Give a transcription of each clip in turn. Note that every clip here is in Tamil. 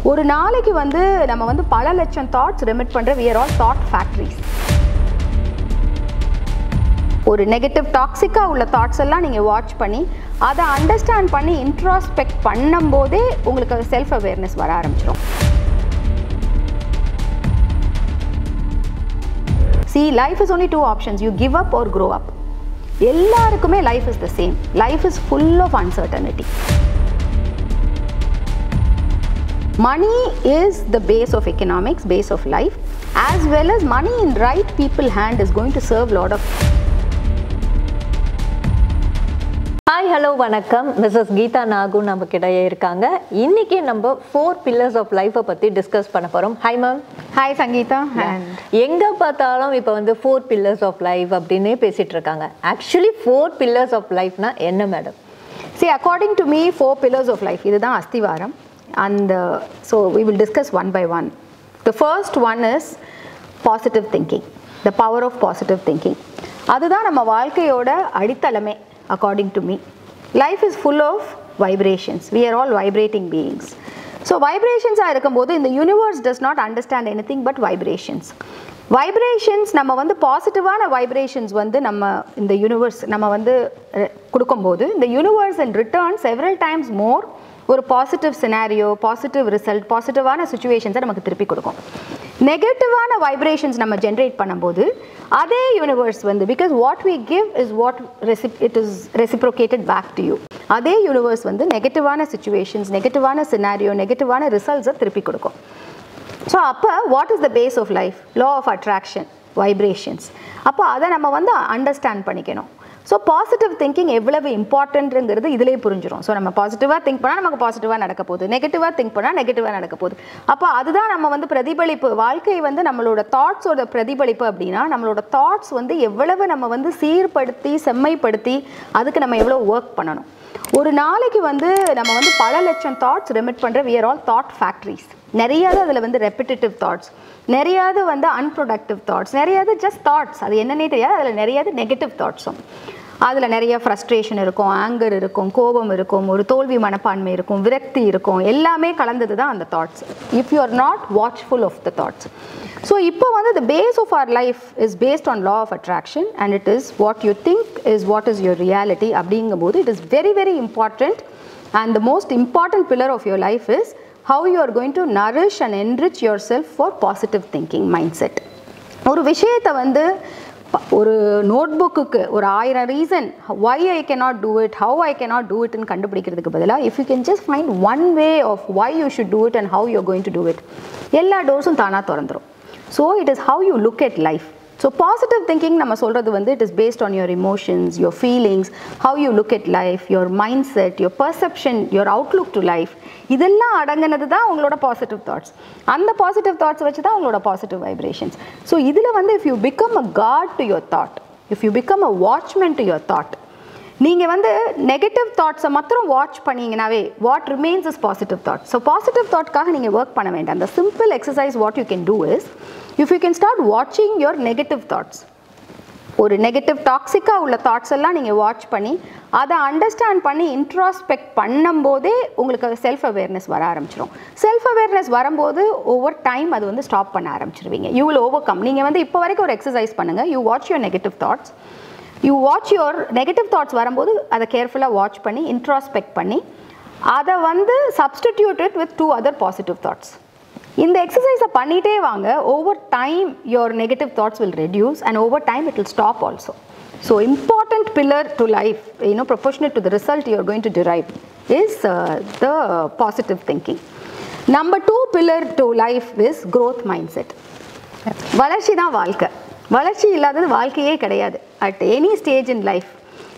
ஒரு நாளைக்கு வந்து நம்ம வந்து பல லட்சம் தாட்ஸ் ரெமிட் பண்ற we are all thought factories. ஒரு நெகட்டிவ் டாக்ஸிக்கா உள்ள தாட்ஸ் எல்லாம் நீங்க வாட்ச் பண்ணி அதை அண்டர்ஸ்டாண்ட் பண்ணி இன்ட்ராஸ்பெக்ட் பண்ணும்போதே உங்களுக்கு செல்ஃப் அவேர்னஸ் வர ஆரம்பிச்சிடும். See, life is only two options. You give up or grow up. எல்லாருக்குமே life is the same. Life is full of uncertainty. Money is the base of economics, base of life, as well as money in right people hand is going to serve lot of. Hi, hello, vanakkam. Ms Geetha Nagu namakkidaye irukanga. Inniki நம்ம 4 pillars of life பத்தி டிஸ்கஸ் பண்ண போறோம். Hi ma'am. Hi Sangeeta. And எங்க பார்த்தாலும் இப்போ வந்து 4 pillars of life அப்படினே பேசிட்டு இருக்காங்க. Actually 4 pillars of life னா என்ன madam? See, according to me 4 pillars of life இதுதான் அஸ்திவாரம். And so we will discuss one by one. The first one is positive thinking, the power of positive thinking. அதுதான் நம்ம வாழ்க்கையோட அடித்தளமே. According to me, life is full of vibrations. We are all vibrating beings. So vibrations இருக்கும்போது இந்த universe does not understand anything but vibrations. Vibrations நம்ம வந்து பாசிட்டிவான vibrations வந்து நம்ம இந்த universe நம்ம வந்து கொடுக்கும்போது இந்த universe in return several times more ஒரு பாசிட்டிவ் சினாரியோ, பாசிட்டிவ் ரிசல்ட், பாசிட்டிவான சிச்சுவேஷன்ஸை நமக்கு திருப்பி கொடுக்கும். நெகட்டிவான வைப்ரேஷன்ஸ் நம்ம ஜென்ரேட் பண்ணும்போது அதே யூனிவர்ஸ் வந்து because what we give is what it is reciprocated back to you. அதே யூனிவர்ஸ் வந்து நெகட்டிவான சிச்சுவேஷன்ஸ், நெகட்டிவான சினாரியோ, நெகட்டிவான ரிசல்ட்ஸை திருப்பி கொடுக்கும். ஸோ அப்போ what is the base of life? Law of attraction, vibrations. அப்போ அதை நம்ம வந்து அண்டர்ஸ்டாண்ட் பண்ணிக்கணும். ஸோ பாசிட்டிவ் திங்கிங் எவ்வளவு இம்பார்ட்டன்ட்ங்கிறது இதிலே புரிஞ்சிடும். ஸோ நம்ம பாசிட்டிவாக திங்க் பண்ணால் நமக்கு பாசிட்டிவாக நடக்க போகுது, நெகட்டிவாக திங்க் பண்ணால் நெகட்டிவாக நடக்க போகுது. அப்போ அதுதான் நம்ம வந்து பிரதிபலிப்பு. வாழ்க்கை வந்து நம்மளோட தாட்ஸோட பிரதிபலிப்பு. அப்படின்னா நம்மளோட தாட்ஸ் வந்து எவ்வளவு நம்ம வந்து சீர்படுத்தி செம்மைப்படுத்தி அதுக்கு நம்ம எவ்வளோ ஒர்க் பண்ணணும். ஒரு நாளைக்கு வந்து நம்ம வந்து பல லட்சம் தாட்ஸ் ரெமிட் பண்ணுற we are all thought factories. நிறையாவது அதில் வந்து ரெப்பிட்டேட்டிவ் தாட்ஸ், நிறையாவது வந்து அன்ப்ரொடக்டிவ் தாட்ஸ், நிறையாவது ஜஸ்ட் தாட்ஸ். அது என்னன்னே தெரியாது. அதில் நிறையாவது நெகட்டிவ் தாட்ஸும். அதில் நிறைய ஃப்ரஸ்ட்ரேஷன் இருக்கும், ஆங்கர் இருக்கும், கோபம் இருக்கும், ஒரு தோல்வி மனப்பான்மை இருக்கும், விரக்தி இருக்கும். எல்லாமே கலந்தது தான் அந்த thoughts. If you are not watchful of the thoughts. So இப்போ வந்து the base of our life is based on law of attraction and it is what you think is what is your reality. அப்படிங்கும்போது it is very very important. And the most important pillar of your life is how you are going to nourish and enrich yourself for positive thinking mindset. ஒரு விஷயத்தை வந்து ஒரு நோட்புக்கு ஒரு 1000 reason why I cannot do it, how I cannot do it ன்னு கண்டுபிடிக்கிறதுக்கு பதிலாக if you can just find one way of why you should do it and how you are going to do it, எல்லா டோர்ஸும் தானாக திறந்துடும். So it is how you look at life. So positive thinking நம்ம சொல்கிறது வந்து it is based on your emotions, your feelings, how you look at life, your mindset, your perception, your outlook to life. இதெல்லாம் அடங்கினது தான் உங்களோட பாசிட்டிவ் தாட்ஸ். அந்த பாசிட்டிவ் தாட்ஸ் வச்சு தான் உங்களோட பாசிட்டிவ் வைப்ரேஷன்ஸ். ஸோ இதில் வந்து if you become a god to your thought, if you become a watchman to your thought, நீங்கள் வந்து நெகட்டிவ் தாட்ஸை மாத்திரம் வாட்ச் பண்ணிங்கனாவே what remains is positive thought. So positive தாட்காக நீங்கள் ஒர்க் பண்ண வேண்டாம். அந்த simple exercise what you can do is if you can start வாட்சிங் யுவர் நெகட்டிவ் தாட்ஸ். ஒரு நெகட்டிவ் டாக்ஸிக்காக உள்ள தாட்ஸ் எல்லாம் நீங்கள் வாட்ச் பண்ணி அதை அண்டர்ஸ்டாண்ட் பண்ணி இன்ட்ராஸ்பெக்ட் பண்ணும்போதே உங்களுக்கு செல்ஃப் அவேர்னஸ் வர ஆரம்பிச்சிடும். செல்ஃப் அவேர்னஸ் வரும்போது ஓவர் டைம் அது வந்து ஸ்டாப் பண்ண ஆரம்பிச்சிருவீங்க. You will overcome. நீங்கள் வந்து இப்போ வரைக்கும் ஒரு எக்ஸசைஸ் பண்ணுங்கள். You watch your negative thoughts. You watch your negative thoughts வரும்போது அதை கேர்ஃபுல்லாக வாட்ச் பண்ணி இன்ட்ராஸ்பெக்ட் பண்ணி அதை வந்து substituted with 2 other positive thoughts. இந்த எக்ஸசைஸை பண்ணிகிட்டே வாங்க. Over time your negative thoughts will reduce and over time it will stop also. So important pillar to life, proportionate to the result you are going to derive is the positive thinking. Number 2 pillar to life is growth mindset. வளர்ச்சி தான் வாழ்க்கை. வளர்ச்சி இல்லாதது வாழ்க்கையே கிடையாது. At any stage in life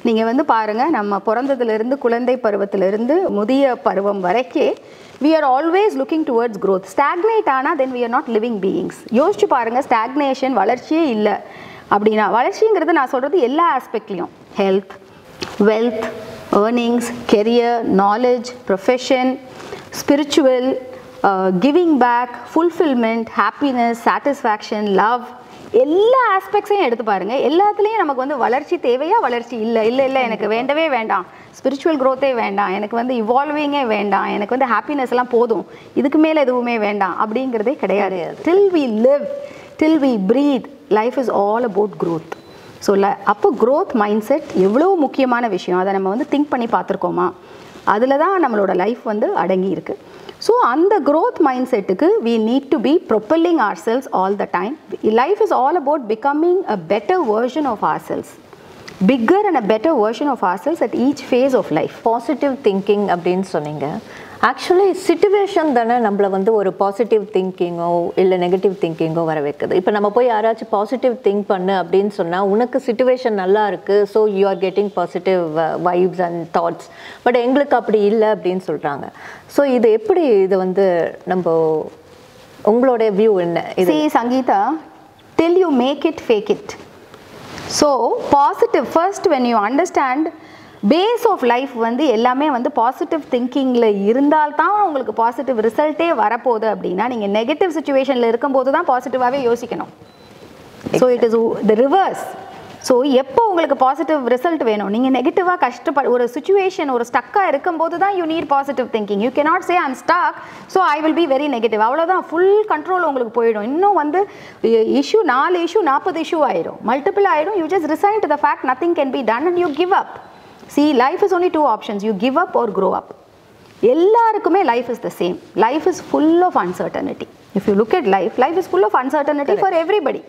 நீங்கள் வந்து பாருங்கள், நம்ம பிறந்ததுலேருந்து குழந்தை பருவத்திலிருந்து முதிய பருவம் வரைக்கும் we are always looking towards growth. Stagnate ஆனால் then we are not living beings. யோசிச்சு பாருங்கள், ஸ்டாக்னேஷன் வளர்ச்சியே இல்லை அப்படின்னா, வளர்ச்சிங்கிறது நான் சொல்கிறது எல்லா ஆஸ்பெக்ட்லேயும், health, wealth, earnings, career, knowledge, profession, spiritual, giving back, fulfilment, happiness, satisfaction, love, எல்லா ஆஸ்பெக்ட்ஸையும் எடுத்து பாருங்கள். எல்லாத்துலேயும் நமக்கு வந்து வளர்ச்சி தேவையா, வளர்ச்சி இல்லை இல்லை இல்லை எனக்கு வேண்டவே வேண்டாம், ஸ்பிரிச்சுவல் க்ரோத்தே வேண்டாம், எனக்கு வந்து இவால்விங்கே வேண்டாம், எனக்கு வந்து ஹாப்பினஸ் எல்லாம் போதும், இதுக்கு மேலே எதுவுமே வேண்டாம் அப்படிங்கிறதே கிடையாது. till we live, till we breathe, life is all about growth. So அப்போ growth mindset எவ்வளோ முக்கியமான விஷயம், அதை நம்ம வந்து திங்க் பண்ணி பார்த்துருக்கோமா, அதில் தான் நம்மளோட லைஃப் வந்து அடங்கி இருக்கு. ஸோ அந்த growth mindset-க்கு we need to be propelling ourselves all the time. Life is all about becoming a better version of ourselves, bigger and a better version of ourselves at each phase of life. Positive thinking அப்படின்னு சொன்னீங்க. ஆக்சுவலி சிச்சுவேஷன் தானே நம்மளை வந்து ஒரு பாசிட்டிவ் திங்கிங்கோ இல்லை நெகட்டிவ் திங்கிங்கோ வர வைக்குது. இப்போ நம்ம போய் யாராச்சும் பாசிட்டிவ் திங்க் பண்ணு அப்படின்னு சொன்னால் உனக்கு சிச்சுவேஷன் நல்லா இருக்குது, so you are getting positive vibes and thoughts. But எங்களுக்கு அப்படி இல்லை அப்படின்னு சொல்கிறாங்க. ஸோ இது எப்படி, இது வந்து நம்ம உங்களோட வியூ என்ன? இது Sangeetha, till you make it, fake it. So positive first, when you understand base of life வந்து எல்லாமே வந்து பாசிட்டிவ் திங்கிங்கில் இருந்தால்தான் உங்களுக்கு பாசிட்டிவ் ரிசல்ட்டே வரப்போகுது. அப்படின்னா நீங்கள் நெகட்டிவ் சுச்சுவேஷனில் இருக்கும்போது தான் பாசிட்டிவாகவே யோசிக்கணும். So it is the reverse. So எப்போ உங்களுக்கு பாசிட்டிவ் ரிசல்ட் வேணும், நீங்கள் நெகட்டிவாக ஒரு சுச்சுவேஷன் ஒரு ஸ்டக்காக இருக்கும்போது தான் you need positive thinking. You cannot say I'm stuck so I will be very negative. அவ்வளோதான், ஃபுல் கண்ட்ரோல் உங்களுக்கு போயிடும். இன்னும் வந்து இஷ்யூ 4 இஷ்யூ 40 இஷ்யூ ஆயிடும், மல்டிபிள் ஆகிடும். You just resign to the fact nothing can be done and you give up. See, life is only 2 options. You give up or grow up. எல்லாருக்குமே life is the same. Life is full of uncertainty. If you look at life, life is full of uncertainty for everybody.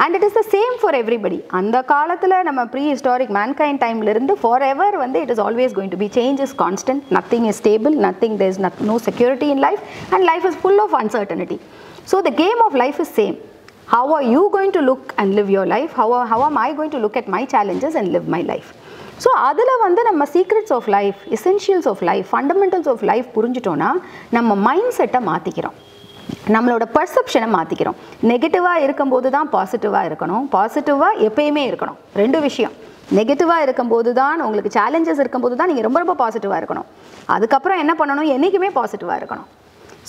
And it is the same for everybody. அந்த காலத்தில் நம்ம prehistoric mankind timeல இருந்து forever வந்து it is always going to be, change is constant, nothing is stable, there is no security in life, and life is full of uncertainty. So the game of life is same. How are you going to look and live your life? How am I going to look at my challenges and live my life? So அதில் வந்து நம்ம secrets of life, essentials of life, fundamentals of life புரிஞ்சிட்டோன்னா நம்ம மைண்ட் செட்டை மாற்றிக்கிறோம், நம்மளோட பர்செப்ஷனை மாற்றிக்கிறோம். நெகட்டிவாக இருக்கும்போது தான் பாசிட்டிவாக இருக்கணும், பாசிட்டிவாக எப்பயுமே இருக்கணும். 2 விஷயம். நெகட்டிவாக இருக்கும்போது தான் உங்களுக்கு சேலஞ்சஸ் இருக்கும்போது தான் நீங்கள் ரொம்ப ரொம்ப பாசிட்டிவாக இருக்கணும். அதுக்கப்புறம் என்ன பண்ணணும், என்றைக்குமே பாசிட்டிவாக இருக்கணும்.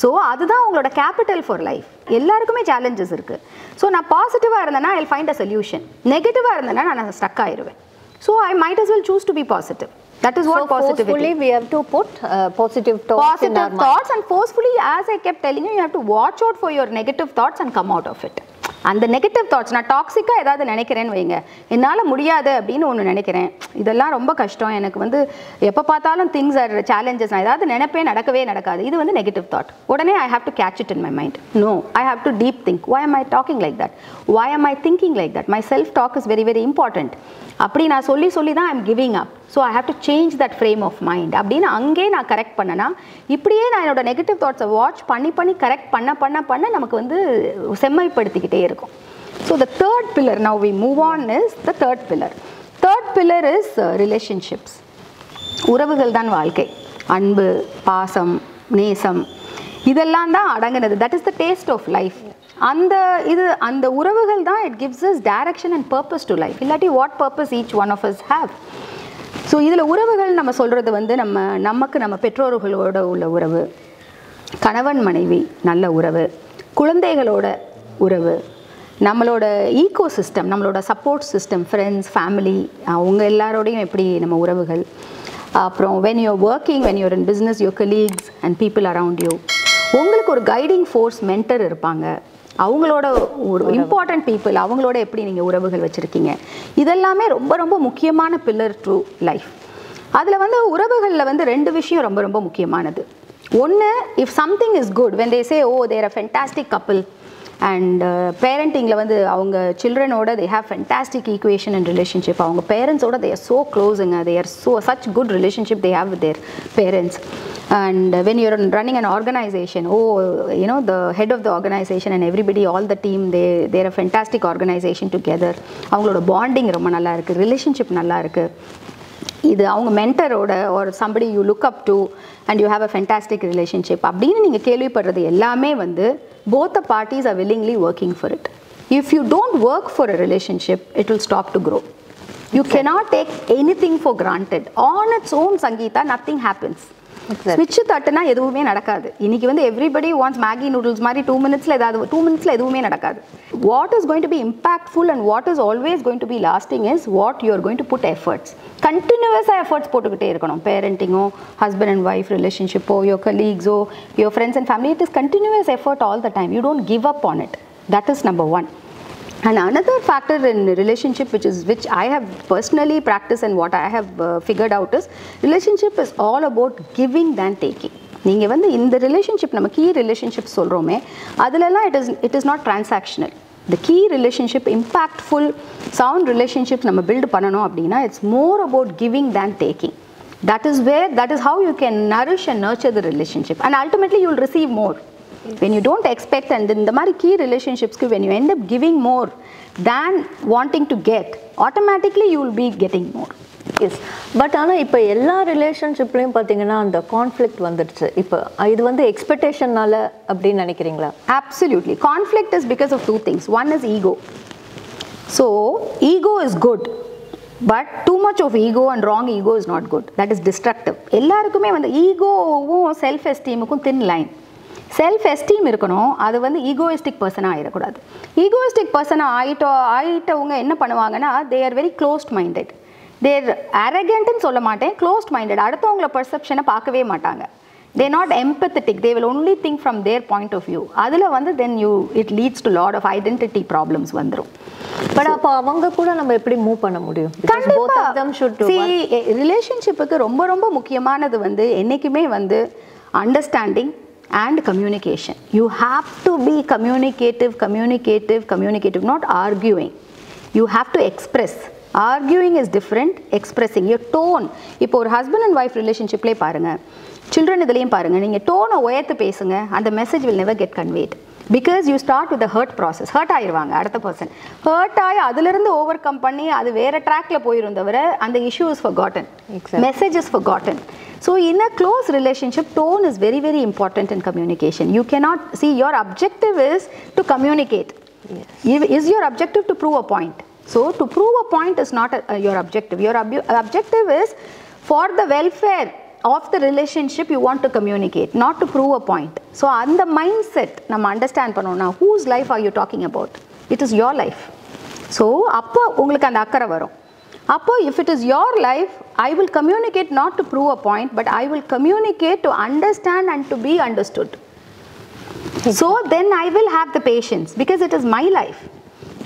ஸோ அதுதான் உங்களோட கேபிட்டல் ஃபார் லைஃப். எல்லாருக்குமே சேலஞ்சஸ் இருக்குது. ஸோ நான் பாசிட்டிவாக இருந்தேன்னா I will find a solution, நெகட்டிவாக இருந்தேன்னா நான் ஸ்டக் ஆயிடுவேன். So I might as well choose to be positive. That is what positivity. Forcefully we have to put positive thoughts in our thoughts, and forcefully, as I kept telling you, you have to watch out for your negative thoughts and come out of it. அந்த நெகட்டிவ் தாட்ஸ், நான் டாக்ஸிக்காக ஏதாவது நினைக்கிறேன்னு வைங்க, என்னால் முடியாது அப்படின்னு ஒன்று நினைக்கிறேன், இதெல்லாம் ரொம்ப கஷ்டம், எனக்கு வந்து எப்போ பார்த்தாலும் திங்ஸ் ஆர் சேலஞ்சஸ், நான் ஏதாவது நினைப்பேன் நடக்கவே நடக்காது, இது வந்து நெகட்டிவ் தாட். உடனே I have to catch it in my mind. No, I have to deep think. why am I talking like that? why am I thinking like that? my self talk is very very important. அப்படி நான் சொல்லி தான் I'm giving up. So I have to change that frame of mind அப்படின்னு அங்கே நான் கரெக்ட் பண்ணனா, இப்படியே நான் என்னோட நெகட்டிவ் தாட்ஸை வாட்ச் பண்ணி கரெக்ட் பண்ண நமக்கு வந்து செம்மைப்படுத்திக்கிட்டே இருக்கும். So the third pillar, now we move on, is the third pillar. Third pillar is relationships. உறவுகள் தான் வாழ்க்கை. அன்பு, பாசம், நேசம், இதெல்லாம் தான் அடங்குனது. That is the taste of life. அந்த உறவுகள் தான் it gives us direction and purpose to life. இல்லாட்டி what purpose each one of us have. So இதில் உறவுகள் நம்ம சொல்கிறது வந்து நம்ம பெற்றோர்களோட உள்ள உறவு, கணவன் மனைவி நல்ல உறவு, குழந்தைகளோட உறவு, நம்மளோட ஈகோ சிஸ்டம், நம்மளோட சப்போர்ட் சிஸ்டம், ஃப்ரெண்ட்ஸ், ஃபேமிலி, அவங்க எல்லாரோடையும் எப்படி நம்ம உறவுகள். அப்புறம் when you're working, when you're in business, your colleagues and people around you. உங்களுக்கு ஒரு கைடிங் ஃபோர்ஸ், மென்டர் இருப்பாங்க, அவங்களோட ஒரு இம்பார்ட்டன்ட் பீப்புள், அவங்களோட எப்படி நீங்கள் உறவுகள் வச்சுருக்கீங்க. இதெல்லாமே ரொம்ப ரொம்ப முக்கியமான பில்லர் டு லைஃப். அதில் வந்து உறவுகளில் வந்து 2 விஷயம் ரொம்ப ரொம்ப முக்கியமானது. ஒன்று, if something is good, when they say oh they're a fantastic couple, and பேரண்டிங்கில் வந்து அவங்க சில்ட்ரனோட they have fantastic equation and relationship. அவங்க பேரண்ட்ஸோட தே ஆர் ஸோ க்ளோஸுங்க, they are such good relationship they have with their parents. And when you're running an organization, the head of the organization and everybody, all the team, they're a fantastic organization together. அவங்களோட பாண்டிங் ரொம்ப நல்லா இருக்குது, ரிலேஷன்ஷிப் நல்லா இருக்குது. இது அவங்க மென்டரோட or somebody you look up to and you have a fantastic relationship அப்படின்னு நீங்கள் கேள்விப்படுறது எல்லாமே வந்து both the parties are willingly working for it. If you don't work for a relationship, it will stop to grow. You cannot take anything for granted. On its own, Sangeeta, nothing happens. ஸ்விட்ச் தட்டுனா எதுவுமே நடக்காது. இன்னைக்கு வந்து everybody wants Maggi noodles மாதிரி 2 minutesல ஏதாவது 2 minutesல எதுவுமே நடக்காது. What is going to be impactful and what is always going to be lasting is what you are going to put efforts. Continuous efforts போட்டுக்கிட்டே இருக்கணும். Parenting-ஓ, husband and wife relationship-ஓ, your colleagues-ஓ, your friends and family, it is continuous effort all the time. You don't give up on it. That is number one. And another factor in relationship which I have personally practiced and what I have figured out is relationship is all about giving than taking. நீங்க வந்து இந்த relationship நம்ம key relationship சொல்றோமே அதுலலாம் it is not transactional. The key relationship impactful sound relationships நம்ம build பண்ணனும் அப்படினா it's more about giving than taking. That is how you can nourish and nurture the relationship and ultimately you will receive more. When you don't expect and in the mari key relationships when you end up giving more than wanting to get, automatically you will be getting more. Yes, but ஆனா இப்போ எல்லா ரிலேஷன்ஷிப்லயும் பாத்தீங்கன்னா அந்த கான்ஃப்ளிக்ட் வந்துருச்சு. இப்போ இது வந்து எக்ஸ்பெக்டேஷனால அப்படி நினைக்கிறீங்களா? Absolutely. Conflict is because of two things. One is ego. So ego is good, but too much of ego and wrong ego is not good. That is destructive. எல்லாருக்குமே வந்து ஈகோவும் செல்ஃப் எஸ்டீமுக்கும் thin line. செல்ஃப் எஸ்டீம் இருக்கணும். அது வந்து ஈகோயிஸ்டிக் பர்சனாக ஆகிடக்கூடாது. ஈகோயிஸ்டிக் பர்சனாக ஆகிட்டவங்க என்ன பண்ணுவாங்கன்னா they are very closed minded. தேர் அரகண்ட்னு சொல்ல மாட்டேன், க்ளோஸ்ட் மைண்டட். அடுத்தவங்கள பர்செப்ஷனை பார்க்கவே மாட்டாங்க. they are not empathetic. They will only think from their point of view. அதில் வந்து then it leads to lot of identity problems வந்துடும். பட் அப்போ அவங்க கூட நம்ம எப்படி மூவ் பண்ண முடியும்? ரிலேஷன்ஷிப்புக்கு ரொம்ப ரொம்ப முக்கியமானது வந்து என்றைக்குமே வந்து understanding and communication. You have to be communicative, not arguing. You have to express. Arguing is different, expressing. Your tone. இப்போ ஒரு husband and wife relationshipலே பாருங்க, children இதுலேயும் பாருங்க, நீங்கள் டோனை உயர்த்து பேசுங்க, அந்த message will never get conveyed. Because you start with the hurt process. Hurt ஆயிருவாங்க அடுத்த பர்சன். ஹர்ட் ஆகி அதிலிருந்து ஓவர் கம் பண்ணி அது வேற ட்ராக்ல போயிரும் தவிர அந்த issue is forgotten. Message is forgotten. So in a close relationship, tone is very, very important in communication. You cannot see your objective is to communicate. Yes. Is your objective to prove a point? So to prove a point is not your objective. Your objective is for the welfare of the relationship you want to communicate, not to prove a point. So on the mindset, நம்ம understand பண்ணணும். Now whose life are you talking about? It is your life. So அப்போ உங்களுக்கு அந்த அக்கறை வரும். அப்போ if it is your life, I will communicate not to prove a point, but I will communicate to understand and to be understood. So then I will have the patience because it is my life.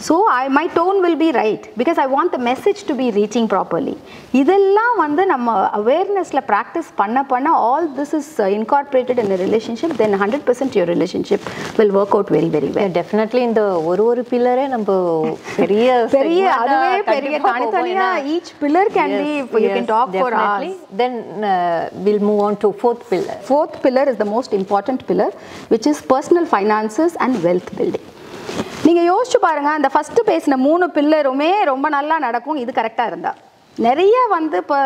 So my tone will be right because I want the message to be reaching properly. இதெல்லாம் வந்து நம்ம அவேர்னஸ்ல practice பண்ண all this is incorporated in a relationship, then 100% your relationship will work out very, very well. Yeah, definitely இந்த ஒரு பில்லரே நம்ம பெரிய அதுவே பெரிய தனித்தனியா each pillar can be you can talk for hours. Then we'll move on to fourth pillar. Fourth pillar is the most important pillar, which is personal finances and wealth building. நீங்கள் யோசிச்சு பாருங்க, அந்த ஃபர்ஸ்ட் பேசின 3 பில்லருமே ரொம்ப நல்லா நடக்கும் இது கரெக்டாக இருந்தால். நிறைய வந்து இப்போ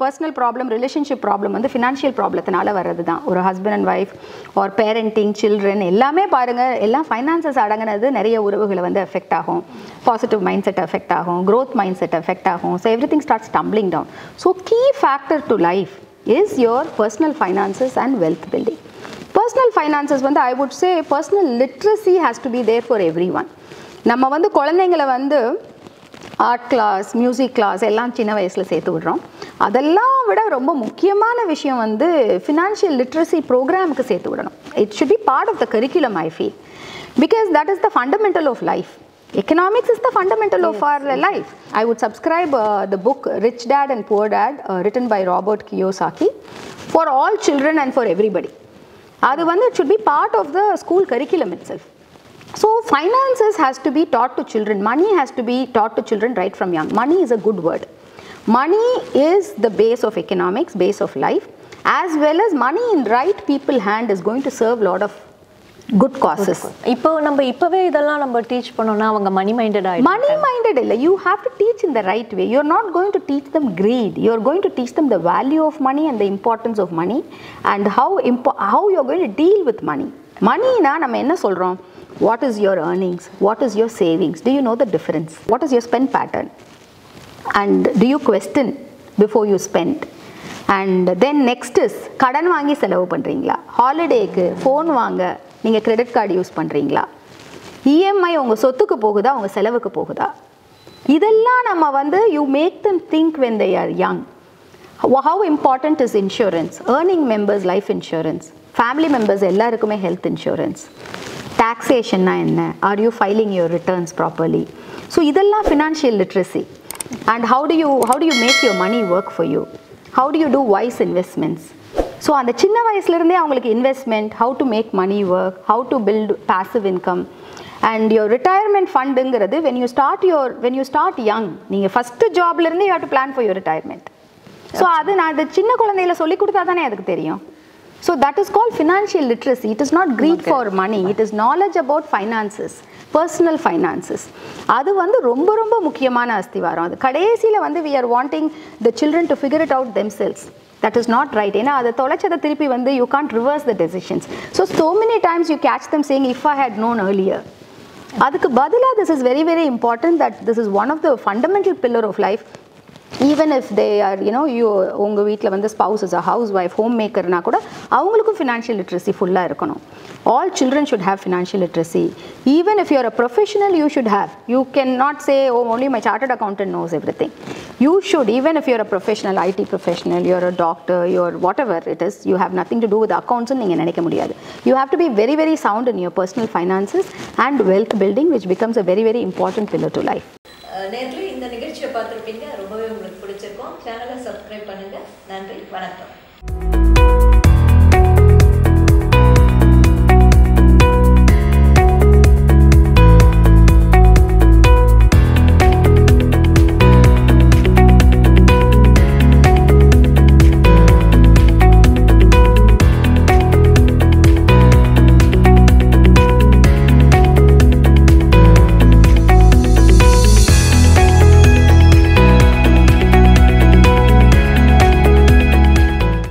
பர்சனல் ப்ராப்ளம், ரிலேஷன்ஷிப் ப்ராப்ளம் வந்து ஃபினான்ஷியல் ப்ராப்ளத்தினால வர்றது தான். ஒரு husband and wife or parenting children எல்லாமே பாருங்கள், எல்லாம் ஃபைனான்சஸ் அடங்கினது நிறைய உறவுகளை வந்து எஃபெக்ட் ஆகும். பாசிட்டிவ் மைண்ட் செட் எஃபெக்ட் ஆகும், க்ரோத் மைண்ட் செட் எஃபெக்ட் ஆகும். So everything starts tumbling down. So key factor to life is your personal finances and wealth building. Personal finances வந்து I would say personal literacy has to be there for everyone. நம்ம வந்து குழந்தைங்களை வந்து ஆர்ட் கிளாஸ், மியூசிக் கிளாஸ் எல்லாம் சின்ன வயசில் சேர்த்து விடுறோம். அதெல்லாம் விட ரொம்ப முக்கியமான விஷயம் வந்து ஃபினான்ஷியல் லிட்ரஸி ப்ரோக்ராமுக்கு சேர்த்து விடணும். It should be part of the curriculum I feel, because that is the fundamental of life. Economics is the fundamental of our life. I would subscribe the book Rich Dad and Poor Dad written by Robert Kiyosaki for all children and for everybody. அது வந்து it should be part of the school curriculum itself. So finances has to be taught to children. Money has to be taught to children right from young. Money is a good word. Money is the base of economics, base of life, as well as money in right people hand is going to serve lot of good causes. இப்போ நம்ம இப்பவே இதெல்லாம் நம்ம டீச் பண்ணோம்னா அவங்க மணி மைண்டட் ஆயிடும். மணி மைண்டட் இல்ல, you have to teach in the right way. You're not going to teach them greed. You're going to teach them the value of money and the importance of money and how you're going to deal with money. Money na நம்ம என்ன சொல்றோம்? What is your earnings? What is your savings? Do you know the difference? What is your spend pattern? And do you question before you spend? And then next is கடன் வாங்கி செலவு பண்ணுறீங்களா, ஹாலிடேக்கு ஃபோன் வாங்க நீங்கள் கிரெடிட் கார்டு யூஸ் பண்ணுறீங்களா, இஎம்ஐ உங்கள் சொத்துக்கு போகுதா உங்கள் செலவுக்கு போகுதா, இதெல்லாம் நம்ம வந்து you make them think when they are young. How important is insurance? Earning members life insurance, family members எல்லாருக்குமே health insurance, taxation na enna, are you filing your returns properly? So இதெல்லாம் financial literacy. And how do you make your money work for you? How do you do wise investments? So அந்த சின்ன வயசுல இருந்தே அவங்களுக்கு investment, how to make money work, how to build passive income. And your retirement fundங்கிறது when you start young, நீங்க first jobல இருந்து you have to plan for your retirement. So அது நான் இந்த சின்ன குழந்தையில சொல்லி கொடுத்தா தானே அதுக்கு தெரியும். So that is called financial literacy. It is not greed for money. It is knowledge about finances, personal finances. அது வந்து ரொம்ப ரொம்ப முக்கியமான அஸ்திவாரம். அது கடைசியில வந்து we are wanting the children to figure it out themselves. That is not right. ஏன்னா அதை தொலைச்சதை திருப்பி வந்து you can't reverse the decisions. So many times you catch them saying if I had known earlier. அதுக்கு பதிலா this is very very important that this is one of the fundamental pillar of life. Even if they are, உங்கள் வீட்டில் வந்து spouse is a housewife, homemakerனா கூட அவங்களுக்கும் financial literacy ஃபுல்லாக இருக்கணும். All children should have financial literacy. Even if you are a professional, you should have. You cannot say, oh, only my chartered accountant knows everything. You should, even if you are a professional, IT professional, you are a doctor, you are whatever it is, you have nothing to do with accounts நீங்கள் நினைக்க முடியாது. You have to be very, very sound in your personal finances and wealth building, which becomes a very, very important pillar to life. நேர்ல இந்த நிகழ்ச்சியை பார்த்துருப்பீங்க, ரொம்பவே உங்களுக்கு பிடிச்சிருக்கும். சேனலை சப்ஸ்கிரைப் பண்ணுங்க. நன்றி, வணக்கம்.